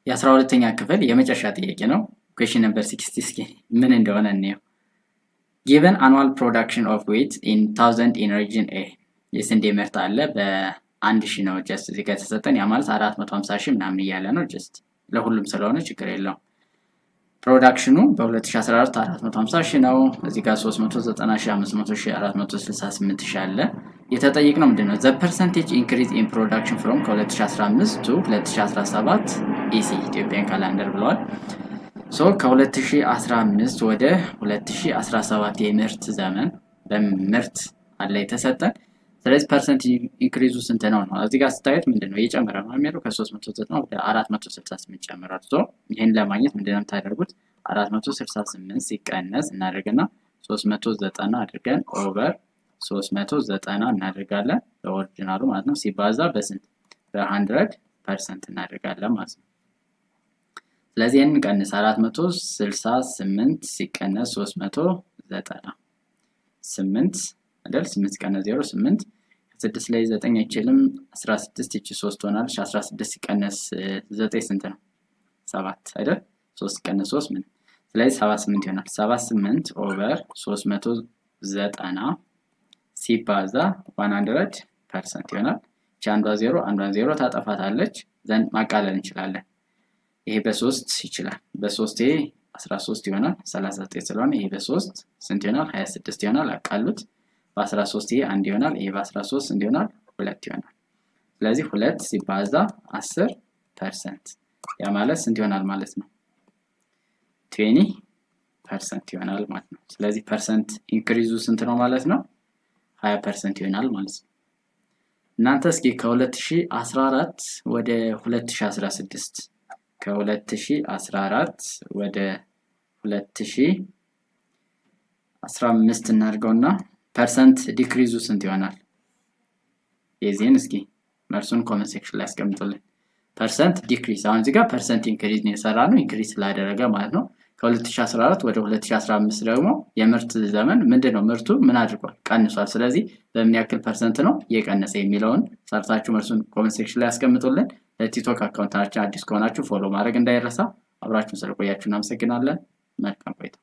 የ12ኛ ክፍል የመጨረሻ ጥያቄ ነው። ኩዌስችን ነምበር 60 እስኪ ምን እንደሆነ እንየው። given annual production of wheat in 1000 in region A የስንዴ ምርት አለ በ1000 ነው ጀስት እዚህ ጋር ተሰጠን። ያ ማለት 450 ሺህ ምናምን እያለ ነው ጀስት ለሁሉም ስለሆነ ችግር የለውም። ፕሮዳክሽኑ በ2014 450 ሺህ ነው። እዚህ ጋር 390 ሺህ 500 ሺህ 468 ሺህ አለ። የተጠየቅነው ምንድነው the percentage increase in production from ከ2015 to 2017 ኢሲ ኢትዮጵያን ካላንደር ብለዋል። ሶ ከ2015 ወደ 2017 የምርት ዘመን በምርት አለ የተሰጠን። ስለዚህ ፐርሰንት ኢንክሪዙ ስንት ነው ነው? እዚህ ጋር ስታዩት ምንድነው እየጨመረ ነው የሚሄደው ከ390 ወደ 468 ጨምሯል። ሶ ይሄን ለማግኘት ምንድነው የምታደርጉት 468 ሲቀነስ እናደርግና 390 አድርገን ኦቨር 390 እናደርጋለን በኦሪጂናሉ ማለት ነው ሲባዛ በስንት በ100% እናደርጋለን ማለት ነው። ስለዚህ ይሄን ቀንስ 468 ሲቀነስ 390 8 አይደል 8 ሲቀነስ 0 8 6 ላይ 9 አይችልም 16 እቺ 3 ሆናለች 16 ሲቀነስ 9 ስንት ነው 7 አይደል 3 ሲቀነስ 3 ምን ስለዚህ 78 ይሆናል 78 ኦቨር 390 ሲባዛ 100% ይሆናል። እቺ አንዷ 0 ታጠፋታለች ዘንድ ማቃለል እንችላለን። ይሄ በ3 ይችላል በ3 ይሄ 13 ይሆናል 39 ስለሆነ ይሄ በ3 ስንት ይሆናል 26 ይሆናል አቃሉት በ13 ይሄ 1 ይሆናል ይሄ በ13 ስንት ይሆናል 2 ይሆናል። ስለዚህ 2 ሲባዛ 10% ያ ማለት ስንት ይሆናል ማለት ነው 20% ይሆናል ማለት ነው። ስለዚህ ፐርሰንት ኢንክሪዙ ስንት ነው ማለት ነው 20% ይሆናል ማለት ነው። እናንተ እስኪ ከ2014 ወደ 2016 ከ2014 ወደ 2015 እናድርገውና ፐርሰንት ዲክሪዙ ስንት ይሆናል? የዚህን እስኪ መልሱን ኮሜንት ሴክሽን ላይ አስቀምጡልን። ፐርሰንት ዲክሪዝ አሁን እዚህ ጋር ፐርሰንት ኢንክሪዝ ነው የሰራነው ኢንክሪዝ ስላደረገ ማለት ነው። ከ2014 ወደ 2015 ደግሞ የምርት ዘመን ምንድነው ምርቱ ምን አድርጓል ቀንሷል። ስለዚህ በምን ያክል ፐርሰንት ነው የቀነሰ የሚለውን ሰርታችሁ መልሱን ኮሜንት ሴክሽን ላይ አስቀምጡልን። ለቲክቶክ አካውንታችን አዲስ ከሆናችሁ ፎሎ ማድረግ እንዳይረሳ። አብራችሁን ስለቆያችሁ እናመሰግናለን። መልካም ቆይታ